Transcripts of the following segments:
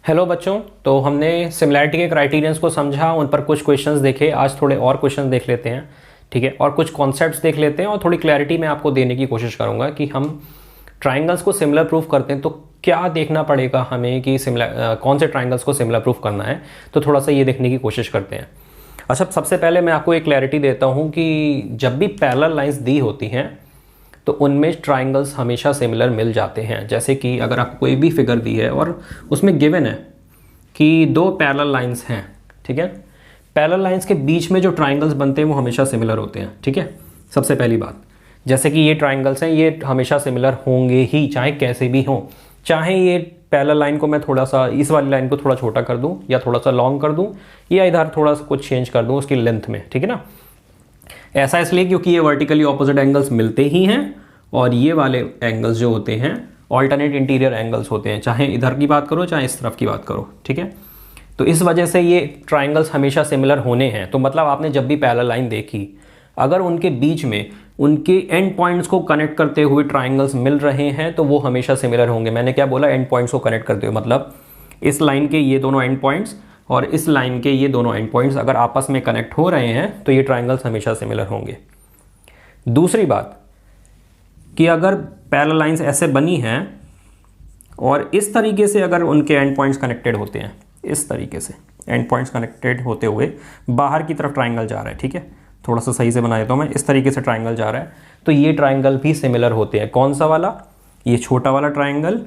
Hello बच्चों, तो हमने सिमिलैरिटी के क्राइटेरियंस को समझा, उन पर कुछ क्वेश्चंस देखे। आज थोड़े और क्वेश्चंस देख लेते हैं, ठीक है, और कुछ कॉन्सेप्ट्स देख लेते हैं और थोड़ी क्लैरिटी मैं आपको देने की कोशिश करूंगा कि हम ट्राइंगल्स को सिमिलर प्रूफ करते हैं तो क्या देखना पड़ेगा हमें कि कौन से ट्राइंगल्स को सिमिलर प्रूफ करना है। तो थोड़ा सा ये देखने की कोशिश करते हैं। अच्छा, सबसे पहले मैं आपको एक क्लैरिटी देता हूँ कि जब भी पैरेलल लाइंस दी होती हैं तो उनमें ट्राइंगल्स हमेशा सिमिलर मिल जाते हैं। जैसे कि अगर आपको कोई भी फिगर दी है और उसमें गिवन है कि दो पैरेलल लाइंस हैं, ठीक है, पैरेलल लाइंस के बीच में जो ट्राइंगल्स बनते हैं वो हमेशा सिमिलर होते हैं, ठीक है। सबसे पहली बात, जैसे कि ये ट्राइंगल्स हैं, ये हमेशा सिमिलर होंगे ही, चाहे कैसे भी हों। चाहे ये पैरेलल लाइन को मैं थोड़ा सा, इस वाली लाइन को थोड़ा छोटा कर दूं या थोड़ा सा लॉन्ग कर दूं या इधर थोड़ा सा कुछ चेंज कर दूं उसकी लेंथ में, ठीक है ना। ऐसा इसलिए क्योंकि ये वर्टिकली ऑपोजिट एंगल्स मिलते ही हैं और ये वाले एंगल्स जो होते हैं ऑल्टरनेट इंटीरियर एंगल्स होते हैं, चाहे इधर की बात करो चाहे इस तरफ की बात करो, ठीक है। तो इस वजह से ये ट्राइंगल्स हमेशा सिमिलर होने हैं। तो मतलब आपने जब भी पैरेलल लाइन देखी, अगर उनके बीच में उनके एंड पॉइंट्स को कनेक्ट करते हुए ट्राइंगल्स मिल रहे हैं तो वो हमेशा सिमिलर होंगे। मैंने क्या बोला, एंड पॉइंट्स को कनेक्ट करते हुए, मतलब इस लाइन के ये दोनों एंड पॉइंट्स और इस लाइन के ये दोनों एंड पॉइंट्स अगर आपस में कनेक्ट हो रहे हैं तो ये ट्राइंगल्स हमेशा सिमिलर होंगे। दूसरी बात कि अगर पैरेलल लाइंस ऐसे बनी हैं और इस तरीके से अगर उनके एंड पॉइंट्स कनेक्टेड होते हैं, इस तरीके से एंड पॉइंट्स कनेक्टेड होते हुए बाहर की तरफ ट्राइंगल जा रहा है, ठीक है, थोड़ा सा सही से बना देता हूँ मैं, इस तरीके से ट्राइंगल जा रहा है, तो ये ट्राइंगल भी सिमिलर होते हैं। कौन सा वाला, ये छोटा वाला ट्राइंगल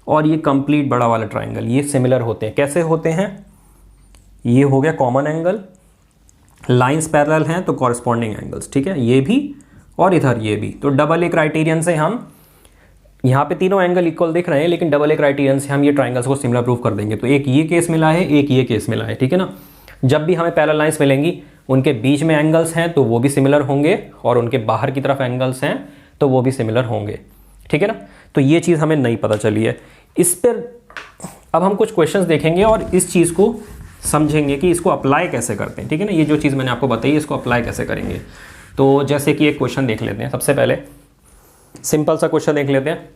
और ये कंप्लीट बड़ा वाला ट्राइंगल, ये सिमिलर होते हैं। कैसे होते हैं, ये हो गया कॉमन एंगल, लाइंस पैरेलल हैं तो कॉरस्पॉन्डिंग एंगल्स, ठीक है, ये भी और इधर ये भी। तो डबल ए क्राइटेरियन से हम, यहाँ पे तीनों एंगल इक्वल दिख रहे हैं लेकिन डबल ए क्राइटेरियन से हम ये ट्राइंगल्स को सिमिलर प्रूफ कर देंगे। तो एक ये केस मिला है, एक ये केस मिला है, ठीक है ना। जब भी हमें पैरेलल लाइंस मिलेंगी उनके बीच में एंगल्स हैं तो वो भी सिमिलर होंगे और उनके बाहर की तरफ एंगल्स हैं तो वो भी सिमिलर होंगे, ठीक है ना। तो ये चीज़ हमें नहीं पता चली है। इस पर अब हम कुछ क्वेश्चंस देखेंगे और इस चीज़ को समझेंगे कि इसको अप्लाई कैसे करते हैं, ठीक है ना। ये जो चीज़ मैंने आपको बताई इसको अप्लाई कैसे करेंगे। तो जैसे कि एक क्वेश्चन देख लेते हैं। सबसे पहले सिंपल सा क्वेश्चन देख लेते हैं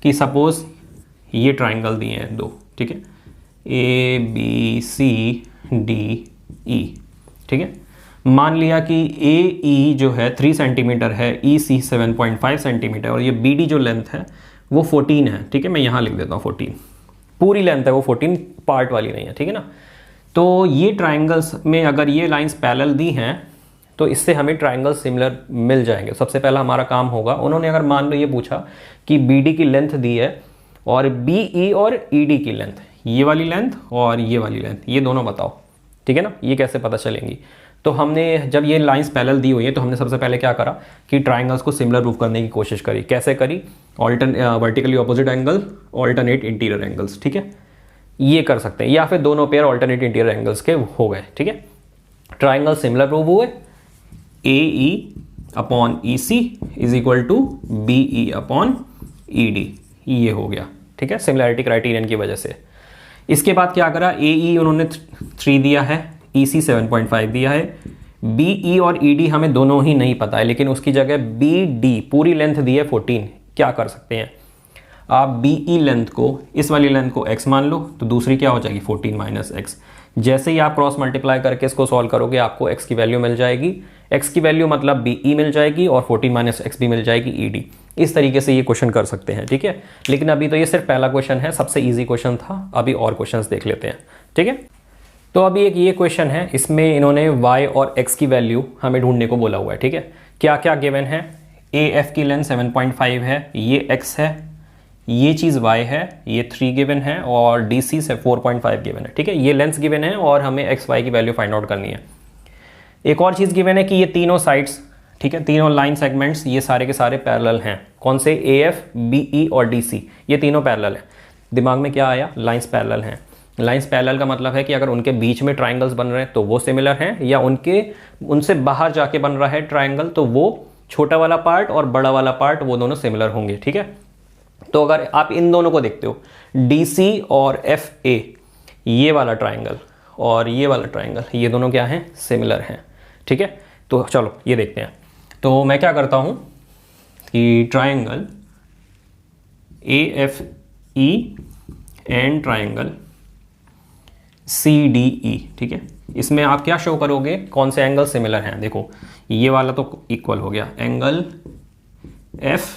कि सपोज ये ट्राइंगल दिए हैं दो, ठीक है, A B C D E, ठीक है। मान लिया कि ए ई जो है 3 सेंटीमीटर है, ई सी 7.5 सेंटीमीटर और ये बी डी जो लेंथ है वो 14 है, ठीक है। मैं यहाँ लिख देता हूँ 14, पूरी लेंथ है वो 14, पार्ट वाली नहीं है, ठीक है ना। तो ये ट्राइंगल्स में अगर ये लाइंस पैरेलल दी हैं तो इससे हमें ट्राइंगल सिमिलर मिल जाएंगे। सबसे पहला हमारा काम होगा, उन्होंने अगर मान लो ये पूछा कि बी डी की लेंथ दी है और बी ई और ई डी की लेंथ, ये वाली लेंथ और ये वाली लेंथ, ये दोनों बताओ, ठीक है ना। ये कैसे पता चलेंगी, तो हमने जब ये लाइंस पैरेलल दी हुई है तो हमने सबसे पहले क्या करा कि ट्राइंगल्स को सिमिलर प्रूफ करने की कोशिश करी। कैसे करी, vertically opposite angle, alternate interior angles, ठीक है, ये कर सकते हैं, या फिर दोनों पेयर ऑल्टरनेट इंटीरियर एंगल्स के हो गए, ठीक है। ट्राइंगल सिमिलर प्रूफ हुए, A E upon E C is equal to B E upon E D, ये हो गया, ठीक है, सिमिलैरिटी क्राइटेरियन की वजह से। इसके बाद क्या करा, ए ई उन्होंने 3 दिया है, ई सी 7.5 दिया है, बी ई और ई डी हमें दोनों ही नहीं पता है, लेकिन उसकी जगह बी डी पूरी लेंथ दी है 14। क्या कर सकते हैं आप, बी ई लेंथ को, इस वाली लेंथ को x मान लो तो दूसरी क्या हो जाएगी 14 माइनस एक्स। जैसे ही आप क्रॉस मल्टीप्लाई करके इसको सॉल्व करोगे आपको x की वैल्यू मिल जाएगी, x की वैल्यू मतलब बी ई मिल जाएगी और 14 माइनस एक्स भी मिल जाएगी ई डी। इस तरीके से ये क्वेश्चन कर सकते हैं, ठीक है। लेकिन अभी तो ये सिर्फ पहला क्वेश्चन है, सबसे ईजी क्वेश्चन था, अभी और क्वेश्चंस देख लेते हैं, ठीक है। तो अभी एक ये क्वेश्चन है, इसमें इन्होंने y और x की वैल्यू हमें ढूंढने को बोला हुआ है, ठीक है। क्या क्या गिवन है, ए एफ की लेंथ 7.5 है, ये x है, ये चीज़ y है, ये 3 गिवन है और डी सी से 4.5 गिवन है, ठीक है। ये लेंथ गिवन है और हमें एक्स वाई की वैल्यू फाइंड आउट करनी है। एक और चीज़ गिवन है कि ये तीनों साइड्स, ठीक है, तीनों लाइन सेगमेंट्स ये सारे के सारे पैरेलल हैं। कौन से, ए एफ बी ई और डी सी, ये तीनों पैरेलल हैं। दिमाग में क्या आया, लाइंस पैरेलल हैं। लाइंस पैरेलल का मतलब है कि अगर उनके बीच में ट्राइंगल्स बन रहे हैं तो वो सिमिलर हैं, या उनसे बाहर जाके बन रहा है ट्राइंगल तो वो छोटा वाला पार्ट और बड़ा वाला पार्ट वो दोनों सिमिलर होंगे, ठीक है। तो अगर आप इन दोनों को देखते हो, डी सी और एफ ए, ये वाला ट्राइंगल और ये वाला ट्राइंगल, ये दोनों क्या हैं, सिमिलर हैं, ठीक है। तो चलो ये देखते हैं। तो मैं क्या करता हूं कि triangle A F E and triangle CDE, ठीक है। इसमें आप क्या शो करोगे, कौन से एंगल सिमिलर हैं। देखो ये वाला तो इक्वल हो गया, angle FEA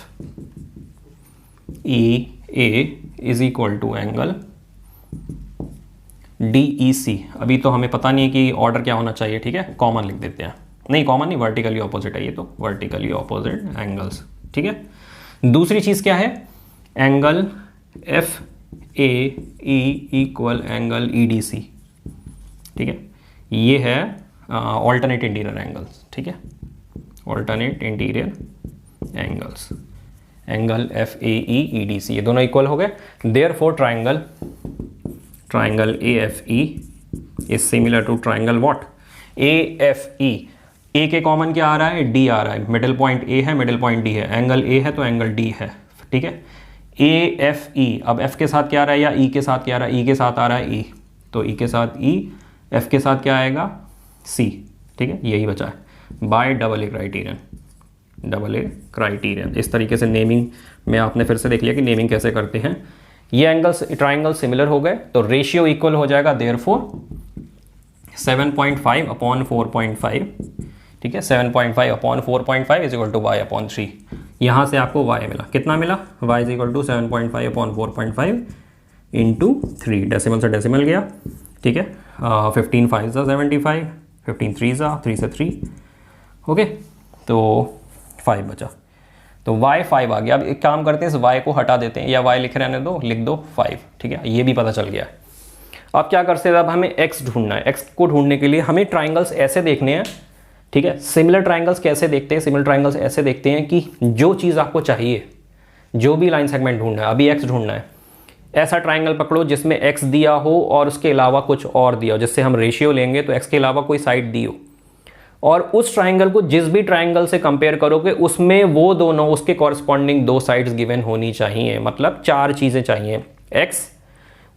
is equal to angle DEC। अभी तो हमें पता नहीं है कि ऑर्डर क्या होना चाहिए, ठीक है, कॉमन लिख देते हैं। नहीं कॉमन नहीं, वर्टिकली ऑपोजिट है ये तो, वर्टिकली ऑपोजिट एंगल्स, ठीक है। दूसरी चीज़ क्या है, angle FAE equal angle EDC, ठीक है। ये है ऑल्टरनेट इंटीरियर एंगल्स, ठीक है, alternate interior angles, angle FAE EDC, ये दोनों इक्वल हो गए। Therefore triangle AFE is similar to triangle what, AFE। A के कॉमन क्या आ रहा है, D आ रहा है, मिडिल पॉइंट A है, मिडिल पॉइंट D है, एंगल A है तो एंगल D है, ठीक है। AFE, अब F के साथ क्या आ रहा है या E के साथ क्या आ रहा है, E के साथ आ रहा है E, तो E के साथ E, F के साथ क्या आएगा C, ठीक है, यही बचा है बाय डबल ए क्राइटेरियन। इस तरीके से नेमिंग में आपने फिर से देख लिया कि नेमिंग कैसे करते हैं। ये एंगल्स ट्राइंगल सिमिलर हो गए तो रेशियो इक्वल हो जाएगा, देयरफॉर 7.5 अपॉन 4.5, ठीक है, 7.5 upon 4.5 is equal to y upon 3। यहाँ से आपको y मिला, कितना मिला, y is equal to 7.5 upon 4.5 into 3, decimal से डेसिमल गया, ठीक है। 15 5 ज़ा 75, 15 3 ज़ा 3 से 3, ओके, तो 5 बचा, तो y 5 आ गया। अब एक काम करते हैं, इस y को हटा देते हैं, या y लिख रहने दो, लिख दो 5, ठीक है, ये भी पता चल गया। अब क्या करते हैं, अब हमें x ढूंढना है। x को ढूंढने के लिए हमें ट्राइंगल्स ऐसे देखने हैं, ठीक है। सिमिलर ट्राइंगल्स कैसे देखते हैं, सिमिलर ट्राइंगल्स ऐसे देखते हैं कि जो चीज़ आपको चाहिए, जो भी लाइन सेगमेंट ढूंढना है, अभी x ढूंढना है, ऐसा ट्राइंगल पकड़ो जिसमें x दिया हो और उसके अलावा कुछ और दिया हो, जिससे हम रेशियो लेंगे तो x के अलावा कोई साइड दी हो, और उस ट्राइंगल को जिस भी ट्राइंगल से कंपेयर करोगे उसमें वो दोनों, उसके कॉरस्पॉन्डिंग दो साइड्स गिवन होनी चाहिए, मतलब 4 चीज़ें चाहिए, x,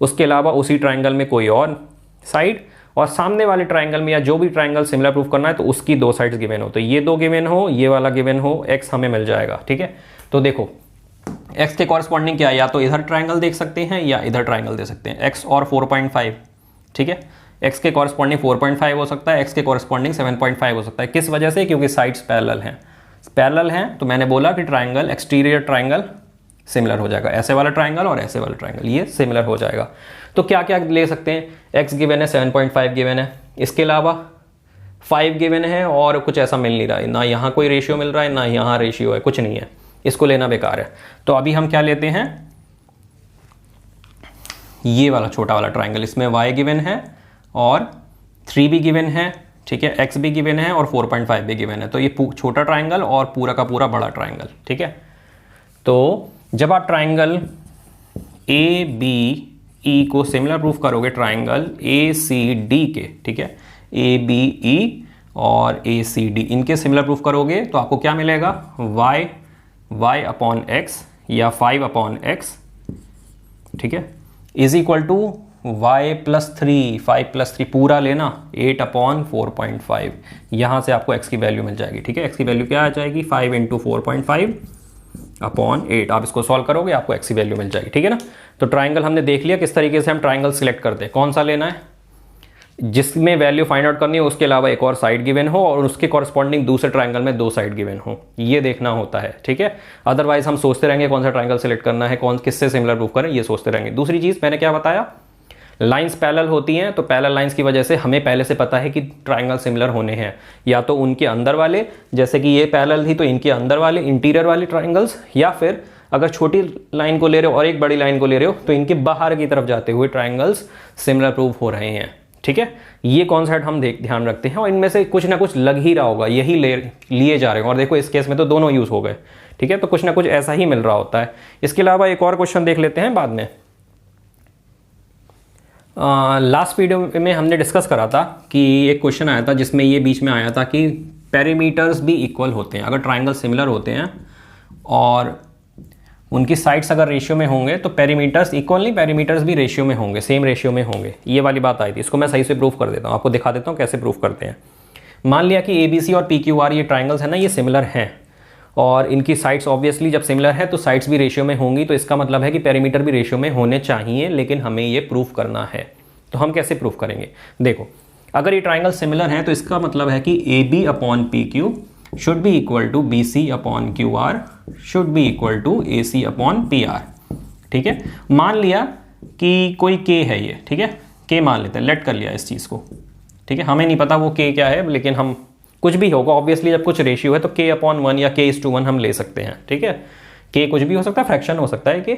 उसके अलावा उसी ट्राइंगल में कोई और साइड, और सामने वाले ट्राइंगल में या जो भी ट्राइंगल सिमिलर प्रूफ करना है तो उसकी 2 साइड्स गिवन हो। तो ये 2 गिवन हो, ये वाला गिवन हो, x हमें मिल जाएगा, ठीक है। तो देखो x के कॉरस्पॉन्डिंग क्या है, या तो इधर ट्राइंगल देख सकते हैं या इधर ट्राइंगल दे सकते हैं, x और 4.5, ठीक है। x के कॉरस्पॉन्डिंग 4.5 हो सकता है, x के कॉरस्पॉन्डिंग 7.5 हो सकता है। किस वजह से, क्योंकि साइड्स पैरेलल हैं, तो मैंने बोला कि ट्राइंगल, एक्सटीरियर ट्राइंगल सिमिलर हो जाएगा, ऐसे वाला ट्राइंगल और ऐसे वाला ट्राइंगल, ये सिमिलर हो जाएगा। तो क्या क्या ले सकते हैं, x गिवन है, 7.5 गिवन है, इसके अलावा 5 गिवन है और कुछ ऐसा मिल नहीं रहा है, ना यहाँ कोई रेशियो मिल रहा है ना यहाँ रेशियो है, कुछ नहीं है, इसको लेना बेकार है। तो अभी हम क्या लेते हैं, ये वाला छोटा वाला ट्राइंगल, इसमें y गिवन है और 3 भी गिवन है, ठीक है, x भी गिवन है और 4.5 भी गिवन है। तो ये छोटा ट्राइंगल और पूरा का पूरा बड़ा ट्राइंगल, ठीक है। तो जब आप ट्राइंगल ABE को सिमिलर प्रूफ करोगे ट्राइंगल ACD के, ठीक है, ABE और ACD इनके सिमिलर प्रूफ करोगे तो आपको क्या मिलेगा, y अपॉन x या 5 अपॉन x, ठीक है, is equal to y plus 3, 5 plus 3 पूरा लेना, 8 अपॉन 4.5, यहाँ से आपको x की वैल्यू मिल जाएगी, ठीक है। x की वैल्यू क्या आ जाएगी, 5 इंटू 4.5 अपॉन 8, आप इसको सॉल्व करोगे आपको x की वैल्यू मिल जाएगी, ठीक है ना। तो ट्राइंगल हमने देख लिया किस तरीके से हम ट्राइंगल सिलेक्ट करते हैं, कौन सा लेना है, जिसमें वैल्यू फाइंड आउट करनी है, उसके अलावा एक और साइड गिवन हो और उसके कॉरस्पॉन्डिंग दूसरे ट्राइंगल में 2 साइड गिवन हो, ये देखना होता है, ठीक है। अदरवाइज हम सोचते रहेंगे कौन सा ट्राइंगल सिलेक्ट करना है, कौन किससे सिमिलर प्रूफ करें, ये सोचते रहेंगे। दूसरी चीज़ मैंने क्या बताया, लाइंस पैरेलल होती हैं, तो पैरेलल लाइंस की वजह से हमें पहले से पता है कि ट्राइंगल सिमिलर होने हैं, या तो उनके अंदर वाले, जैसे कि ये पैरेलल थी तो इनके अंदर वाले इंटीरियर वाले ट्राइंगल्स, या फिर अगर छोटी लाइन को ले रहे हो और एक बड़ी लाइन को ले रहे हो तो इनके बाहर की तरफ जाते हुए ट्राइंगल्स सिमिलर प्रूफ हो रहे हैं, ठीक है। ये कॉन्सेप्ट हम ध्यान रखते हैं और इनमें से कुछ ना कुछ लग ही रहा होगा, यही लिए जा रहे हैं, और देखो इस केस में तो दोनों यूज हो गए, ठीक है। तो कुछ ना कुछ ऐसा ही मिल रहा होता है। इसके अलावा एक और क्वेश्चन देख लेते हैं बाद में। लास्ट वीडियो में हमने डिस्कस करा था कि एक क्वेश्चन आया था जिसमें ये बीच में आया था कि पेरीमीटर्स भी इक्वल होते हैं, अगर ट्राइंगल सिमिलर होते हैं और उनकी साइड्स अगर रेशियो में होंगे तो पेरीमीटर्स इक्वल नहीं, पेरीमीटर्स भी रेशियो में होंगे, सेम रेशियो में होंगे, ये वाली बात आई थी। इसको मैं सही से प्रूफ कर देता हूँ, आपको दिखा देता हूँ कैसे प्रूफ करते हैं। मान लिया कि ABC और PQR ये ट्राइंगल्स है ना, ये सिमिलर हैं और इनकी साइड्स ऑब्वियसली जब सिमिलर है तो साइड्स भी रेशियो में होंगी, तो इसका मतलब है कि पेरीमीटर भी रेशियो में होने चाहिए, लेकिन हमें ये प्रूफ करना है, तो हम कैसे प्रूफ करेंगे? देखो, अगर ये ट्राइंगल सिमिलर है तो इसका मतलब है कि A B upon P Q should be equal to B C upon Q R should be equal to A C upon P R. ठीक है, मान लिया कि कोई के है ये, ठीक है, के मान लेते हैं, लेट कर लिया इस चीज़ को। ठीक है, हमें नहीं पता वो के क्या है, लेकिन हम कुछ भी होगा ऑब्वियसली, जब कुछ रेशियो है तो के अपॉन 1 या के इज टू 1 हम ले सकते हैं। ठीक है, के कुछ भी हो सकता है, फ्रैक्शन हो सकता है के,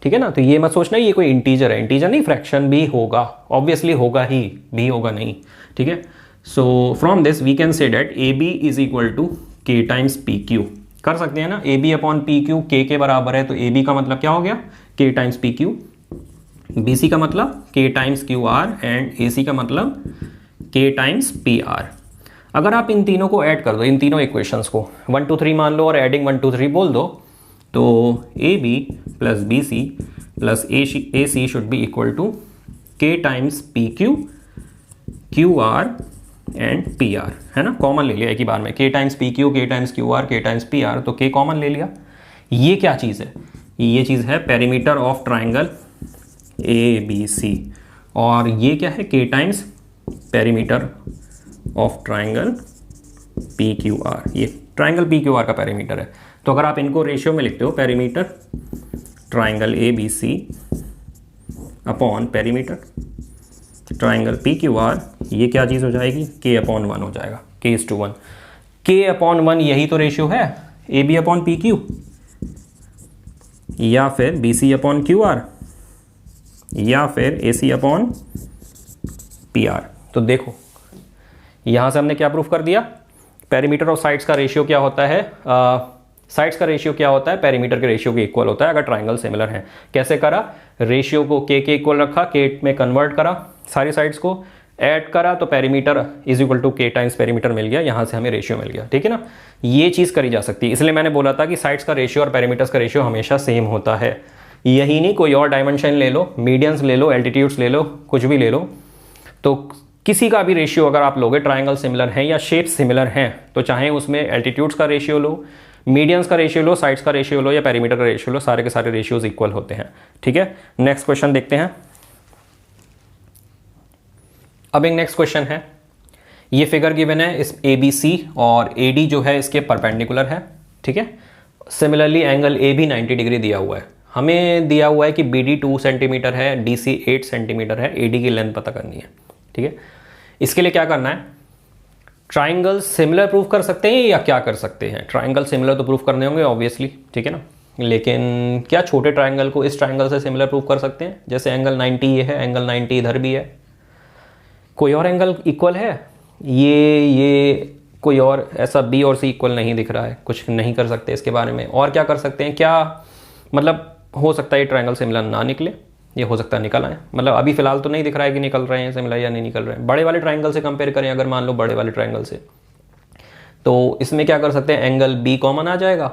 ठीक है ना। तो ये मत सोचना ये कोई इंटीजर है, इंटीजर नहीं, फ्रैक्शन भी होगा, ऑब्वियसली होगा ही, भी होगा नहीं। ठीक है, so from this we can say that A B is equal to के टाइम्स पी क्यू। कर सकते हैं ना, A B upon P Q के बराबर है, तो ए बी का मतलब क्या हो गया, k times P Q, B C का मतलब k times Q R and A C का मतलब के टाइम्स पी आर। अगर आप इन तीनों को ऐड कर दो, इन तीनों इक्वेशंस को 1 2 3 मान लो और एडिंग 1 2 3 बोल दो, तो A B plus B C plus A C should be equal to के times P Q Q R and P R, है ना। कॉमन ले लिया एक ही बार में, के टाइम्स पी क्यू, के टाइम्स क्यू आर, के टाइम्स पी आर, तो के कॉमन ले लिया। ये क्या चीज़ है? ये चीज़ है perimeter of triangle A B C, और ये क्या है, k times perimeter of triangle P Q R. ये ट्राइंगल पी क्यू आर का पेरीमीटर है। तो अगर आप इनको रेशियो में लिखते हो, perimeter triangle A B C upon perimeter triangle P Q R, ये क्या चीज़ हो जाएगी, के अपॉन 1 हो जाएगा, के इज टू 1। के अपॉन 1 यही तो रेशियो है, A B upon P Q या फिर B C upon Q R या फिर A C upon P R. तो देखो यहां से हमने क्या प्रूफ कर दिया, पेरीमीटर ऑफ साइड्स का रेशियो क्या होता है, साइड्स का रेशियो क्या होता है, पेरीमीटर के रेशियो के इक्वल होता है अगर ट्राइंगल सिमिलर है। कैसे करा, रेशियो को के इक्वल रखा, के में कन्वर्ट करा, सारी साइड्स को ऐड करा, तो पेरीमीटर इज इक्वल टू के टाइम्स पेरीमीटर मिल गया, यहां से हमें रेशियो मिल गया। ठीक है ना, ये चीज़ करी जा सकती है। इसलिए मैंने बोला था कि साइड्स का रेशियो और पेरीमीटर्स का रेशियो हमेशा सेम होता है। यही नहीं, कोई और डायमेंशन ले लो, मीडियंस ले लो, एल्टीट्यूड्स ले लो, कुछ भी ले लो, तो किसी का भी रेशियो अगर आप लोगे, ट्राइंगल सिमिलर हैं या शेप सिमिलर हैं, तो चाहे उसमें एल्टीट्यूड्स का रेशियो लो, मीडियंस का रेशियो लो, साइड्स का रेशियो लो या पेरीमीटर का रेशियो लो, सारे के सारे रेशियोज इक्वल होते हैं। ठीक है, नेक्स्ट क्वेश्चन देखते हैं। अब एक नेक्स्ट क्वेश्चन है, ये फिगर गिवन है, इस ए बी सी और ए डी जो है इसके परपेंडिकुलर है। ठीक है, सिमिलरली एंगल ए भी 90 डिग्री दिया हुआ है। हमें दिया हुआ है कि बी डी 2 सेंटीमीटर है, डी सी 8 सेंटीमीटर है, ए डी की लेंथ पता करनी है। ठीक है, इसके लिए क्या करना है, ट्राइंगल सिमिलर प्रूफ कर सकते हैं या क्या कर सकते हैं, ट्राइंगल सिमिलर तो प्रूफ करने होंगे ऑब्वियसली, ठीक है ना, लेकिन क्या छोटे ट्राइंगल को इस ट्राइंगल से सिमिलर प्रूफ कर सकते हैं? जैसे एंगल 90 ये है, एंगल 90 इधर भी है, कोई और एंगल इक्वल है, ये कोई और ऐसा बी और सी इक्वल नहीं दिख रहा है, कुछ नहीं कर सकते इसके बारे में। और क्या कर सकते हैं, क्या मतलब हो सकता है ये ट्राइंगल सिमिलर ना निकले, ये हो सकता है निकल आए, मतलब अभी फिलहाल तो नहीं दिख रहा है कि निकल रहे हैं सिमिलर या नहीं निकल रहे हैं। बड़े वाले ट्राइंगल से कंपेयर करें अगर, मान लो बड़े वाले ट्राइंगल से, तो इसमें क्या कर सकते हैं, एंगल बी कॉमन आ जाएगा।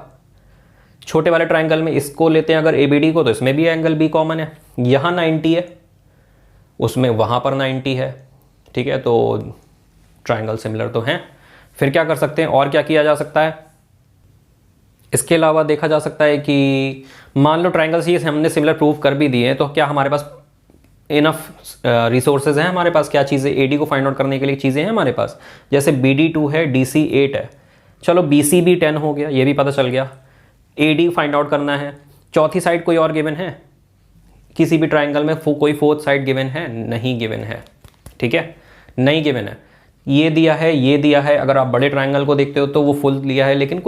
छोटे वाले ट्राइंगल में इसको लेते हैं अगर ए बी डी को, तो इसमें भी एंगल बी कॉमन है, यहाँ 90 है, उसमें वहाँ पर 90 है। ठीक है, तो ट्राइंगल सिमिलर तो हैं। फिर क्या कर सकते हैं, और क्या किया जा सकता है, इसके अलावा देखा जा सकता है कि मान लो ट्राइंगल्स ये हमने सिमिलर प्रूफ कर भी दिए हैं, तो क्या हमारे पास इनफ रिसोर्सेज हैं, हमारे पास क्या चीज़ें एडी को फाइंड आउट करने के लिए चीज़ें हैं हमारे पास। जैसे बी डी 2 है, डी सी 8 है, चलो बी सी भी 10 हो गया, ये भी पता चल गया। ए डी फाइंड आउट करना है, चौथी साइड कोई और गिवन है किसी भी ट्राइंगल में, कोई फोर्थ साइड गिवन है, नहीं गिवन है। ठीक है, नहीं गिवन है, ये दिया है, ये दिया है। अगर आप बड़े ट्राइंगल को देखते हो तो वो फुल दिया है, लेकिन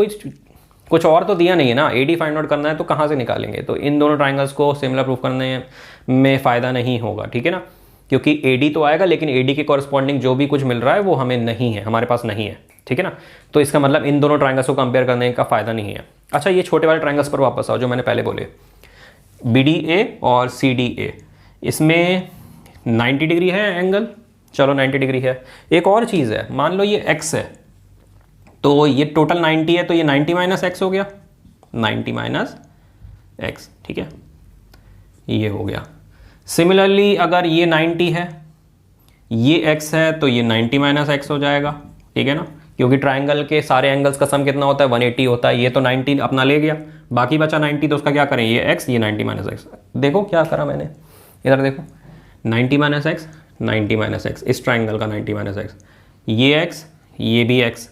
कुछ और तो दिया नहीं है ना। एडी फाइंड आउट करना है तो कहाँ से निकालेंगे, तो इन दोनों ट्राइंगल्स को सिमिलर प्रूफ करने में फ़ायदा नहीं होगा। ठीक है ना, क्योंकि एडी तो आएगा, लेकिन एडी के कॉरस्पॉन्डिंग जो भी कुछ मिल रहा है वो हमें नहीं है, हमारे पास नहीं है। ठीक है ना, तो इसका मतलब इन दोनों ट्राइंगल्स को कंपेयर करने का फ़ायदा नहीं है। अच्छा, ये छोटे वाले ट्राइंगल्स पर वापस आओ जो मैंने पहले बोले, बी डी ए और सी डी ए, इसमें 90 डिग्री है एंगल, चलो 90 डिग्री है। एक और चीज़ है, मान लो ये x है, तो ये टोटल 90 है, तो ये 90 माइनस एक्स हो गया, 90 माइनस एक्स। ठीक है, ये हो गया। सिमिलरली अगर ये 90 है, ये x है, तो ये 90 माइनस एक्स हो जाएगा। ठीक है ना, क्योंकि ट्राइंगल के सारे एंगल्स का सम कितना होता है, 180 होता है। ये तो 90 अपना ले गया, बाकी बचा 90, तो उसका क्या करें, ये x, ये 90 माइनस एक्स। देखो क्या करा मैंने, इधर देखो, 90 माइनस एक्स, 90 माइनस एक्स, इस ट्राइंगल का 90 माइनस एक्स, ये एक्स, ये भी एक्स,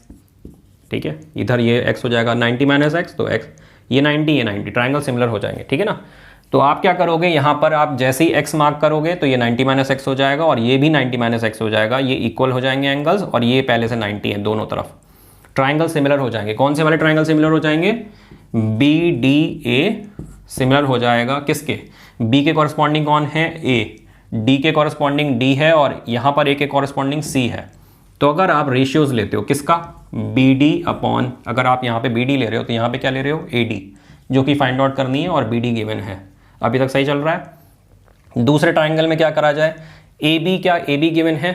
ठीक है, इधर ये एक्स हो जाएगा 90 माइनस एक्स, तो एक्स, ये 90, ये 90, ट्राइंगल सिमिलर हो जाएंगे, ठीक है ना। तो आप क्या करोगे, यहाँ पर आप जैसे ही एक्स मार्क करोगे तो ये 90 माइनस एक्स हो जाएगा और ये भी 90 माइनस एक्स हो जाएगा, ये इक्वल हो जाएंगे एंगल्स, और ये पहले से 90 है दोनों तरफ, ट्राइंगल सिमिलर हो जाएंगे। कौन से वाले ट्राइंगल सिमिलर हो जाएंगे, बी डी ए सिमिलर हो जाएगा किसके, बी के कॉरस्पॉन्डिंग कौन है, ए, डी के कॉरस्पॉन्डिंग डी है, और यहाँ पर ए के कॉरस्पॉन्डिंग सी है। तो अगर आप रेशियोज लेते हो किसका, बी डी अपॉन, अगर आप यहाँ पे बी डी ले रहे हो तो यहाँ पे क्या ले रहे हो, ए डी, जो कि फाइंड आउट करनी है, और बी डी गिवन है। अभी तक सही चल रहा है। दूसरे ट्राइंगल में क्या करा जाए, ए बी, क्या ए बी गिवन है,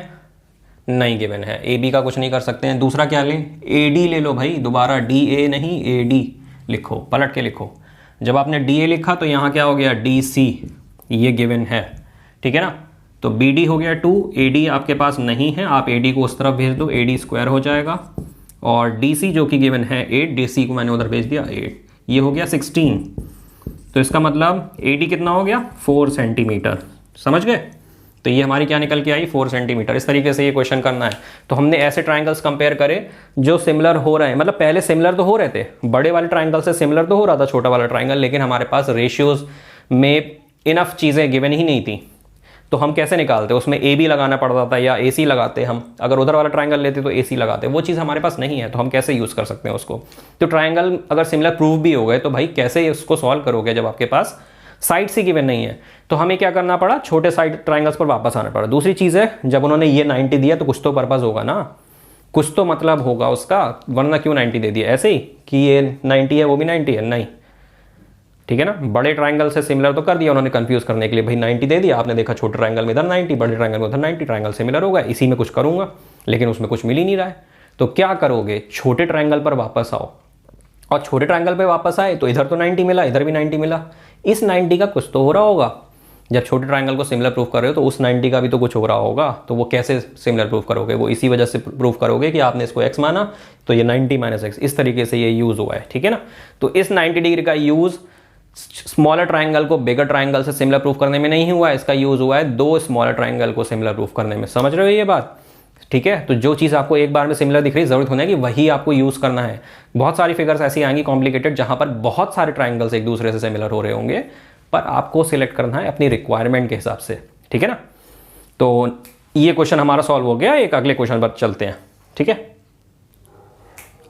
नहीं गिवन है, ए बी का कुछ नहीं कर सकते हैं। दूसरा क्या लें, ए डी ले लो भाई, दोबारा डी ए नहीं, ए डी लिखो, पलट के लिखो। जब आपने डी ए लिखा तो यहाँ क्या हो गया, डी सी, ये गिवन है, ठीक है ना। तो बी डी हो गया 2, ए डी आपके पास नहीं है, आप ए डी को उस तरफ भेज दो, ए डी स्क्वायर हो जाएगा, और डी सी जो कि गिवन है 8, डी सी को मैंने उधर भेज दिया 8, ये हो गया 16। तो इसका मतलब ए डी कितना हो गया, 4 सेंटीमीटर, समझ गए। तो ये हमारी क्या निकल के आई, 4 सेंटीमीटर। इस तरीके से ये क्वेश्चन करना है। तो हमने ऐसे ट्राइंगल्स कंपेयर करे जो सिमिलर हो रहे हैं, मतलब पहले सिमिलर तो हो रहे थे, बड़े वाले ट्राइंगल से सिमिलर तो हो रहा था छोटा वाला ट्राइंगल, लेकिन हमारे पास रेशियोज में इनफ चीज़ें गिवन ही नहीं थी। तो हम कैसे निकालते, उसमें ए बी लगाना पड़ता था या ए सी लगाते हम, अगर उधर वाला ट्राइंगल लेते तो ए सी लगाते, वो चीज़ हमारे पास नहीं है, तो हम कैसे यूज़ कर सकते हैं उसको। तो ट्राइंगल अगर सिमिलर प्रूव भी हो गए तो भाई कैसे उसको सॉल्व करोगे जब आपके पास साइड से गिवन नहीं है। तो हमें क्या करना पड़ा, छोटे साइड ट्राइंगल्स पर वापस आना पड़ा। दूसरी चीज़ है, जब उन्होंने ये 90 दिया तो कुछ तो पर्पज़ होगा ना, कुछ तो मतलब होगा उसका, वरना क्यों 90 दे दिया ऐसे ही कि ये 90 है वो भी 90 है, नहीं, ठीक है ना। बड़े ट्राइंगल से सिमिलर तो कर दिया उन्होंने कंफ्यूज करने के लिए, भाई 90 दे दिया, आपने देखा छोटे ट्राइंगल में इधर 90, बड़े ट्राइंगल में उधर 90, ट्राइंगल सिमिलर होगा, इसी में कुछ करूंगा, लेकिन उसमें कुछ मिल ही नहीं रहा है। तो क्या करोगे, छोटे ट्राइंगल पर वापस आओ, और छोटे ट्राइंगल पे वापस आए तो इधर तो 90 मिला, इधर भी 90 मिला, इस 90 का कुछ तो हो रहा होगा। जब छोटे ट्राइंगल को सिमिलर प्रूफ कर रहे हो तो उस 90 का भी तो कुछ हो रहा होगा। तो वो कैसे सिमिलर प्रूफ करोगे, वो इसी वजह से प्रूफ करोगे कि आपने इसको x माना तो ये 90 माइनस एक्स, इस तरीके से ये यूज हुआ है, ठीक है ना। तो इस 90 डिग्री का यूज स्मॉलर ट्राइंगल को बिगर ट्राइंगल से सिमिलर प्रूफ करने में नहीं हुआ है, इसका यूज हुआ है दो स्मॉलर ट्राइंगल को सिमिलर प्रूफ करने में। समझ रहे हो ये बात, ठीक है। तो जो चीज़ आपको एक बार में सिमिलर दिख रही है, जरूरत होना है कि वही आपको यूज करना है। बहुत सारी फिगर्स ऐसी आएंगी कॉम्प्लिकेटेड, जहां पर बहुत सारे ट्राइंगल्स एक दूसरे से सिमिलर हो रहे होंगे, पर आपको सिलेक्ट करना है अपनी रिक्वायरमेंट के हिसाब से, ठीक है ना। तो ये क्वेश्चन हमारा सॉल्व हो गया, एक अगले क्वेश्चन पर चलते हैं, ठीक है।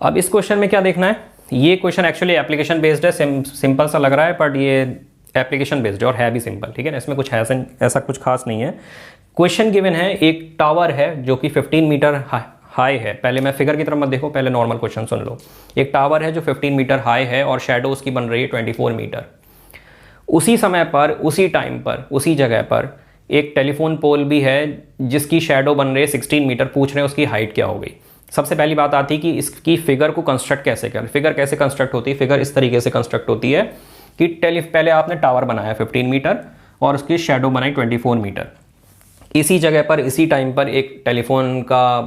अब इस क्वेश्चन में क्या देखना है, ये क्वेश्चन एक्चुअली एप्लीकेशन बेस्ड है, सिंपल सा लग रहा है बट ये एप्लीकेशन बेस्ड है और है भी सिंपल, ठीक है ना। इसमें कुछ ऐसा कुछ खास नहीं है। क्वेश्चन गिवन है, एक टावर है जो कि 15 मीटर हाई है। पहले मैं फिगर की तरफ मत देखो, पहले नॉर्मल क्वेश्चन सुन लो। एक टावर है जो 15 मीटर हाई है और शैडो उसकी बन रही है 24 मीटर। उसी समय पर, उसी टाइम पर, उसी जगह पर एक टेलीफोन पोल भी है जिसकी शैडो बन रही है 16 मीटर। पूछ रहे हैं उसकी हाइट क्या हो गई। सबसे पहली बात आती है कि इसकी फिगर को कंस्ट्रक्ट कैसे करें। फिगर कैसे कंस्ट्रक्ट होती है, फिगर इस तरीके से कंस्ट्रक्ट होती है कि पहले आपने टावर बनाया 15 मीटर और उसकी शैडो बनाई 24 मीटर। इसी जगह पर, इसी टाइम पर एक टेलीफोन का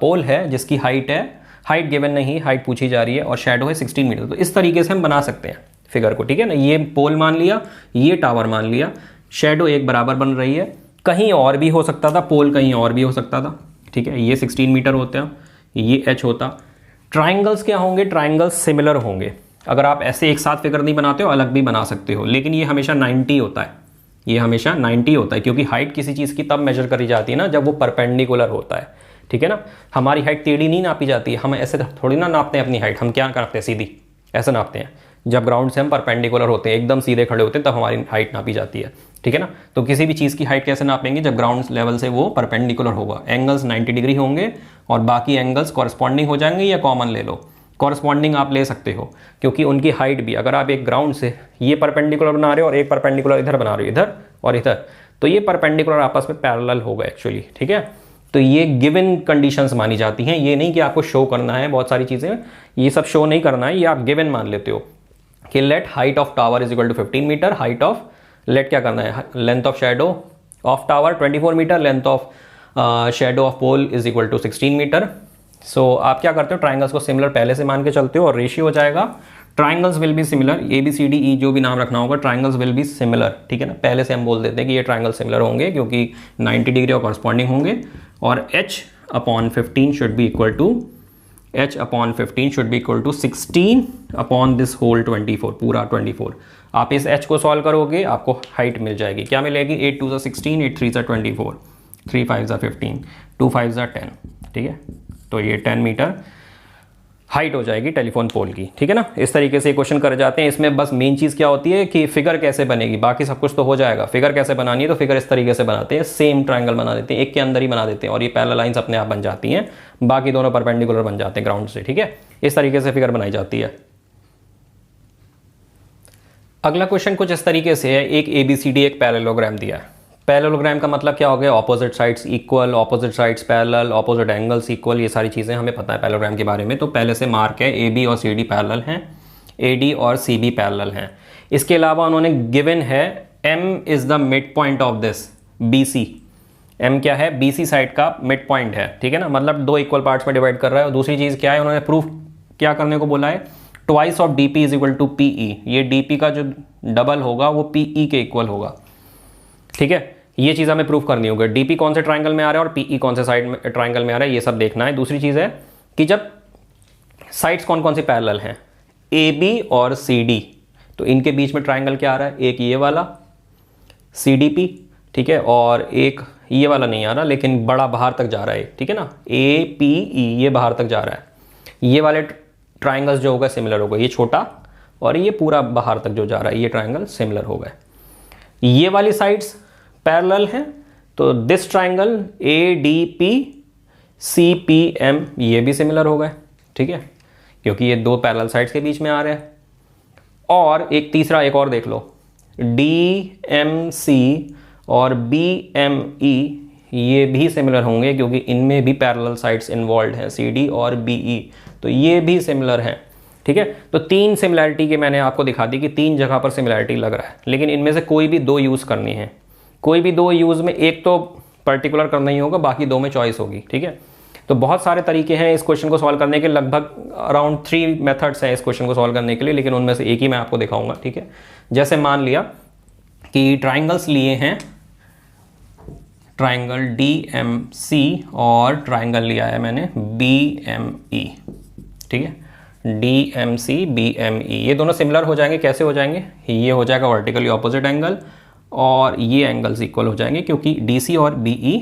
पोल है जिसकी हाइट है, हाइट गिवन नहीं, हाइट पूछी जा रही है, और शैडो है 16 मीटर। तो इस तरीके से हम बना सकते हैं फिगर को, ठीक है ना। ये पोल मान लिया, ये टावर मान लिया, शैडो एक बराबर बन रही है। कहीं और भी हो सकता था पोल, कहीं और भी हो सकता था, ठीक है। ये 16 मीटर होते हैं, ये h होता। ट्राइंगल्स क्या होंगे, ट्राइंगल्स सिमिलर होंगे। अगर आप ऐसे एक साथ फिगर नहीं बनाते हो, अलग भी बना सकते हो, लेकिन ये हमेशा 90 होता है, ये हमेशा 90 होता है, क्योंकि हाइट किसी चीज़ की तब मेजर करी जाती है ना जब वो परपेंडिकुलर होता है, ठीक है ना। हमारी हाइट टेढ़ी नहीं नापी जाती है, हम ऐसे थोड़ी ना नापते हैं अपनी हाइट। हम क्या करते हैं, सीधी ऐसे नापते हैं। जब ग्राउंड से हम परपेंडिकुलर होते हैं, एकदम सीधे खड़े होते हैं, तब हमारी हाइट नापी जाती है, ठीक है ना। तो किसी भी चीज़ की हाइट कैसे नापेंगे, जब ग्राउंड लेवल से वो परपेंडिकुलर होगा। एंगल्स 90 डिग्री होंगे और बाकी एंगल्स कॉरस्पॉन्डिंग हो जाएंगे, या कॉमन ले लो, कॉरस्पॉन्डिंग आप ले सकते हो, क्योंकि उनकी हाइट भी, अगर आप एक ग्राउंड से ये परपेंडिकुलर बना रहे हो और एक परपेंडिकुलर इधर बना रहे हो, इधर और इधर, तो ये परपेंडिकुलर आपस में पैरेलल होगा एक्चुअली, ठीक है। तो ये गिवन कंडीशंस मानी जाती हैं, ये नहीं कि आपको शो करना है बहुत सारी चीज़ें, ये सब शो नहीं करना है, ये आप गिवन मान लेते हो कि let height of tower is equal to 15 metre, height of, let क्या करना है, length of shadow of tower 24 metre, length of shadow of pole is equal to 16 metre. So आप क्या करते हो, ट्राइंगल्स को सिमिलर पहले से मान के चलते हो और रेशियो हो जाएगा triangles will be similar, ABCDE जो भी नाम रखना होगा, ट्राइंगल्स विल बी सिमिलर, ठीक है ना। पहले से हम बोल देते हैं कि ये ट्राइंगल सिमिलर होंगे क्योंकि 90 डिग्री और कॉरस्पॉन्डिंग होंगे, और H/15 should be equal to H/15 should be equal to 16 upon this whole 24, पूरा 24। आप इस H को सॉल्व करोगे आपको हाइट मिल जाएगी, क्या मिलेगी, 8 2 16, 8 3 24, 3 5 15, 2 5 10, ठीक है। तो ये 10 मीटर हाइट हो जाएगी टेलीफोन पोल की, ठीक है ना। इस तरीके से क्वेश्चन कर जाते हैं। इसमें बस मेन चीज़ क्या होती है कि फिगर कैसे बनेगी, बाकी सब कुछ तो हो जाएगा। फिगर कैसे बनानी है, तो फिगर इस तरीके से बनाते हैं, सेम ट्रायंगल बना देते हैं, एक के अंदर ही बना देते हैं, और ये पैरेलल लाइंस अपने आप बन जाती हैं, बाकी दोनों परपेंडिकुलर बन जाते हैं ग्राउंड से, ठीक है। इस तरीके से फिगर बनाई जाती है। अगला क्वेश्चन कुछ इस तरीके से है, एक ABCD एक पैरेललोग्राम दिया है। पैरेललोग्राम का मतलब क्या हो गया, opposite sides equal, opposite sides parallel, opposite angles equal, ये सारी चीज़ें हमें पता है पैरेललोग्राम के बारे में। तो पहले से मार्क है AB और CD पैरेलल हैं, AD और CB पैरेलल हैं। इसके अलावा उन्होंने गिवन है M is the mid point of this BC। M क्या है, BC साइड का मिड पॉइंट है, ठीक है ना, मतलब दो इक्वल पार्ट्स में डिवाइड कर रहा है। और दूसरी चीज़ क्या है, उन्होंने प्रूफ क्या करने को बोला है, twice of DP is equal to PE। ये DP का जो डबल होगा वो PE के इक्वल होगा, ठीक है। ये चीज़ हमें प्रूफ करनी होगी, DP कौन से ट्राइंगल में आ रहा है और PE कौन से साइड में ट्राइंगल में आ रहा है, ये सब देखना है। दूसरी चीज़ है कि जब साइड्स कौन कौन सी पैरेलल हैं, AB और CD, तो इनके बीच में ट्राइंगल क्या आ रहा है, एक ये वाला CDP, ठीक है, और एक ये वाला नहीं आ रहा लेकिन बड़ा बाहर तक जा रहा है, ठीक है ना, APE, ये बाहर तक जा रहा है। ये वाले ट्राइंगल्स जो होगा सिमिलर होगा, ये छोटा और ये पूरा बाहर तक जो जा रहा है, ये ट्राइंगल सिमिलर हो गए। ये वाली साइड्स पैरेलल हैं, तो दिस ट्राइंगल ADP CPM ये भी सिमिलर हो गए, ठीक है, क्योंकि ये दो पैरेलल साइड्स के बीच में आ रहे हैं। और एक तीसरा एक और देख लो, DMC और BME ये भी सिमिलर होंगे क्योंकि इनमें भी पैरेलल साइड्स इन्वॉल्व हैं, CD और BE, तो ये भी सिमिलर हैं, ठीक है। तो तीन सिमिलैरिटी के मैंने आपको दिखा दी कि तीन जगह पर सिमिलैरिटी लग रहा है, लेकिन इनमें से कोई भी दो यूज़ करनी है। कोई भी दो यूज़ में एक तो पर्टिकुलर करना ही होगा, बाकी दो में चॉइस होगी, ठीक है। तो बहुत सारे तरीके हैं इस क्वेश्चन को सॉल्व करने के, लगभग अराउंड 3 मेथड्स हैं इस क्वेश्चन को सॉल्व करने के लिए, लेकिन उनमें से एक ही मैं आपको दिखाऊंगा, ठीक है। जैसे मान लिया कि ट्राइंगल्स लिए हैं, ट्राइंगल DMC और ट्राइंगल लिया है मैंने BME, ठीक है, DMC BME, ये दोनों सिमिलर हो जाएंगे। कैसे हो जाएंगे, ये हो जाएगा वर्टिकली ऑपोजिट एंगल और ये एंगल्स इक्वल हो जाएंगे क्योंकि DC और BE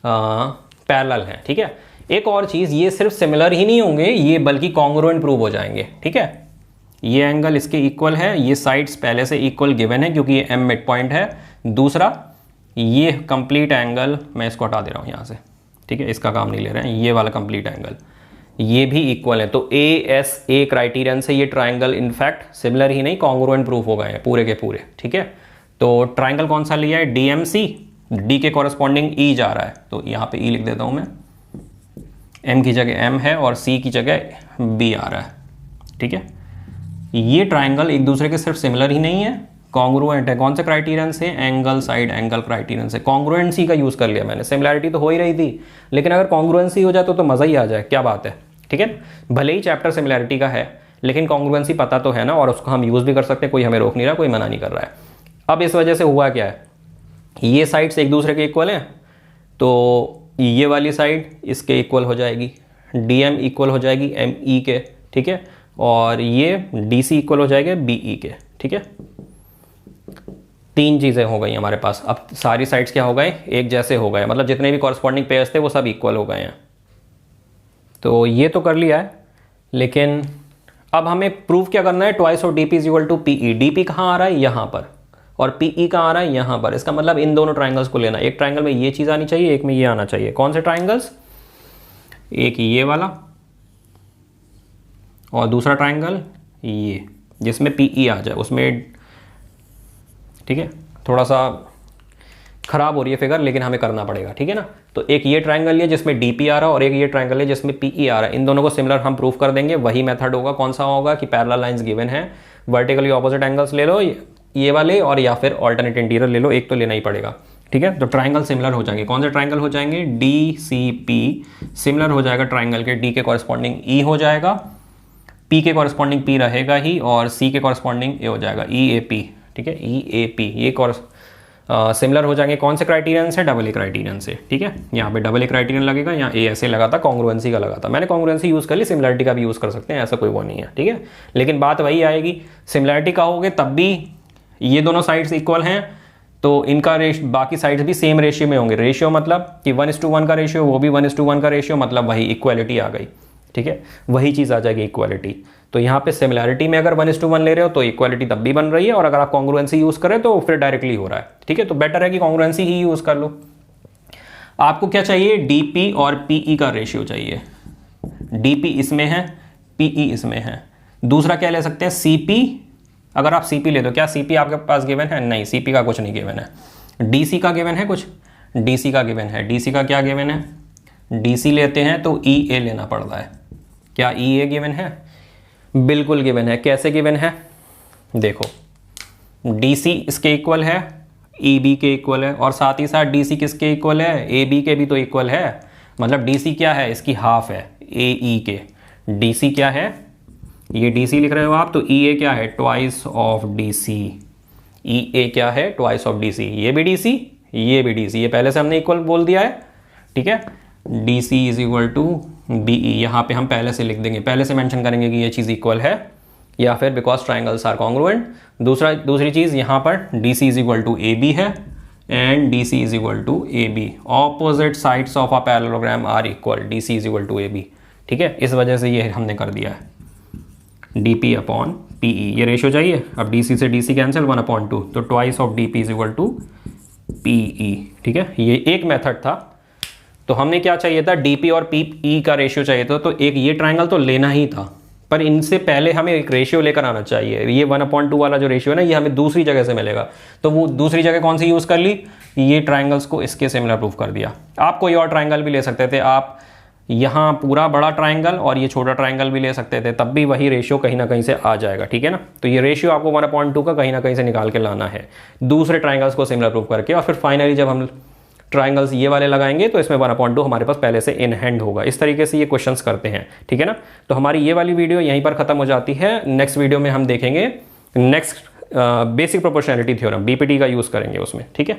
पैरेलल हैं, ठीक है। एक और चीज़, ये सिर्फ सिमिलर ही नहीं होंगे, ये बल्कि कॉन्ग्रुएंट प्रूव हो जाएंगे, ठीक है। ये एंगल इसके इक्वल है, ये साइड्स पहले से इक्वल गिवन है क्योंकि ये M मिड पॉइंट है। दूसरा, ये कंप्लीट एंगल, मैं इसको हटा दे रहा हूँ यहाँ से, ठीक है, इसका काम नहीं ले रहे हैं, ये वाला कंप्लीट एंगल ये भी इक्वल है। तो ASA क्राइटेरियन से ये ट्राइंगल इनफैक्ट सिमिलर ही नहीं कॉन्ग्रुएंट प्रूफ हो गए हैं पूरे के पूरे, ठीक है। तो ट्राइंगल कौन सा लिया है, DMC, D के कॉरस्पॉन्डिंग E जा रहा है, तो यहाँ पे E लिख देता हूँ मैं, M की जगह M है और C की जगह B आ रहा है, ठीक है। ये ट्राइंगल एक दूसरे के सिर्फ सिमिलर ही नहीं है, कॉन्ग्रुएंट है। कौन से क्राइटेरियन से, एंगल साइड एंगल क्राइटेरियन से। कॉन्ग्रुएंसी का यूज़ कर लिया मैंने, सिमिलैरिटी तो हो ही रही थी, लेकिन अगर कॉन्ग्रुएंसी हो जाए तो मज़ा ही आ जाए, क्या बात है, ठीक है। भले ही चैप्टर सिमिलैरिटी का है लेकिन कॉन्ग्रुएंसी पता तो है ना, और उसको हम यूज़ भी कर सकते हैं, कोई हमें रोक नहीं रहा, कोई मना नहीं कर रहा है। अब इस वजह से हुआ क्या है, ये साइड्स एक दूसरे के इक्वल हैं, तो ये वाली साइड इसके इक्वल हो जाएगी, DM इक्वल हो जाएगी ME के, ठीक है, और ये DC इक्वल हो जाएगा BE के, ठीक है। तीन चीज़ें हो गई हमारे पास। अब सारी साइड्स क्या हो गए, एक जैसे हो गए, मतलब जितने भी कॉरस्पॉन्डिंग पेयर्स थे वो सब इक्वल हो गए हैं। तो ये तो कर लिया है, लेकिन अब हमें प्रूफ क्या करना है, twice of DP is equal to PE। DP कहाँ आ रहा है, यहाँ पर, और PE कहाँ आ रहा है, यहाँ पर। इसका मतलब इन दोनों ट्राइंगल्स को लेना, एक ट्राइंगल में ये चीज़ आनी चाहिए, एक में ये आना चाहिए। कौन से ट्राइंगल्स, एक ये वाला और दूसरा ट्राइंगल ये जिसमें PE आ जाए उसमें, ठीक है। थोड़ा सा खराब हो रही है फिगर, लेकिन हमें करना पड़ेगा, ठीक है ना। तो एक ये ट्राइंगल है जिसमें DP आ रहा है और एक ये ट्राइंगल है जिसमें PE आ रहा है, इन दोनों को सिमिलर हम प्रूफ कर देंगे। वही मेथड होगा, कौन सा होगा कि पैरेलल लाइंस गिवन है, वर्टिकली ऑपोजिट एंगल्स ले लो ये वाले, और या फिर ऑल्टरनेट इंटीरियर ले लो, एक तो लेना ही पड़ेगा, ठीक है। तो ट्राइंगल सिमिलर हो जाएंगे। कौन से ट्राइंगल हो जाएंगे, DCP सिमिलर हो जाएगा ट्राइंगल के D के कॉरस्पॉन्डिंग E हो जाएगा, P के कॉरस्पॉन्डिंग P रहेगा ही और C के कॉरस्पॉन्डिंग ए हो जाएगा EAP, ठीक है, EAP। ये सिमिलर हो जाएंगे कौन से क्राइटेरियन से? AA क्राइटेरियन से, ठीक है। यहाँ पे AA क्राइटेरियन लगेगा, यहाँ A ऐसे लगा था, कॉन्ग्रुएंसी का लगा था। मैंने कॉन्ग्रुएंसी यूज़ कर ली, सिमिलरिटी का भी यूज़ कर सकते हैं, ऐसा कोई वो नहीं है, ठीक है। लेकिन बात वही आएगी, सिमिलरिटी कहोगे तब भी ये दोनों साइड्स इक्वल हैं तो इनका बाकी साइड्स भी सेम रेशियो में होंगे। रेशियो मतलब कि 1:1 का रेशियो, वो भी 1:1 का रेशियो, मतलब वही इक्वालिटी आ गई, ठीक है, वही चीज़ आ जाएगी इक्वालिटी। तो यहाँ पे सिमिलैरिटी में अगर 1:1 ले रहे हो तो इक्वालिटी तब भी बन रही है, और अगर आप कॉन्ग्रुएंसी यूज़ करें तो फिर डायरेक्टली हो रहा है, ठीक है। तो बेटर है कि कॉन्ग्रुएंसी ही यूज़ कर लो। आपको क्या चाहिए? DP और PE का रेशियो चाहिए। DP इसमें है, PE इसमें है। दूसरा क्या ले सकते हैं? CP। अगर आप CP ले दो, क्या CP आपके पास गिवन है? नहीं, CP का कुछ नहीं गिवन है। DC का गिवन है कुछ? DC का गिवन है। DC का क्या गिवन है? DC लेते हैं तो EA लेना पड़ता है। क्या EA गिवन है? बिल्कुल गिवन है। कैसे गिवन है? देखो, DC इसके इक्वल है, EB के इक्वल है, और साथ ही साथ DC किसके इक्वल है? AB के भी तो इक्वल है। मतलब DC क्या है? इसकी हाफ है AE के। DC क्या है? ये DC लिख रहे हो आप, तो EA क्या है? Twice of DC। EA क्या है? Twice of DC। ये भी DC, ये भी DC, ये पहले से हमने इक्वल बोल दिया है, ठीक है। DC is equal to BE, यहाँ पे हम पहले से लिख देंगे, पहले से मेंशन करेंगे कि ये चीज़ इक्वल है, या फिर बिकॉज ट्राइंगल्स आर कॉन्ग्रुएंट। दूसरी चीज़ यहाँ पर DC is equal to AB है and DC is equal to AB। Opposite sides of a parallelogram are equal, DC is equal to AB, ठीक है। इस वजह से ये हमने कर दिया है DP अपॉन PE। ये रेशियो चाहिए। अब DC से DC कैंसिल, 1/2, तो twice of DP is equal to PE, ठीक है। ये एक मेथड था। तो हमने क्या चाहिए था? DP और PE का रेशियो चाहिए था, तो एक ये ट्राइंगल तो लेना ही था, पर इनसे पहले हमें एक रेशियो लेकर आना चाहिए। ये 1/2 वाला जो रेशियो है ना, ये हमें दूसरी जगह से मिलेगा। तो वो दूसरी जगह कौन सी यूज़ कर ली? ये ट्राइंगल्स को इसके सिमिलर प्रूफ कर दिया। आप कोई और ट्राइंगल भी ले सकते थे, आप यहाँ पूरा बड़ा ट्राइंगल और ये छोटा ट्राइंगल भी ले सकते थे, तब भी वही रेशियो कहीं ना कहीं से आ जाएगा, ठीक है ना। तो ये रेशियो आपको 1/2 का कहीं ना कहीं से निकाल के लाना है, दूसरे ट्राइंगल्स को सिमिलर प्रूफ करके, और फिर फाइनली जब हम ट्राइंगल्स ये वाले लगाएंगे तो इसमें 1/2 हमारे पास पहले से इन हैंड होगा। इस तरीके से ये क्वेश्चंस करते हैं, ठीक है ना। तो हमारी ये वाली वीडियो यहीं पर खत्म हो जाती है। नेक्स्ट वीडियो में हम देखेंगे next basic proportionality theorem, BPT का यूज़ करेंगे उसमें, ठीक है।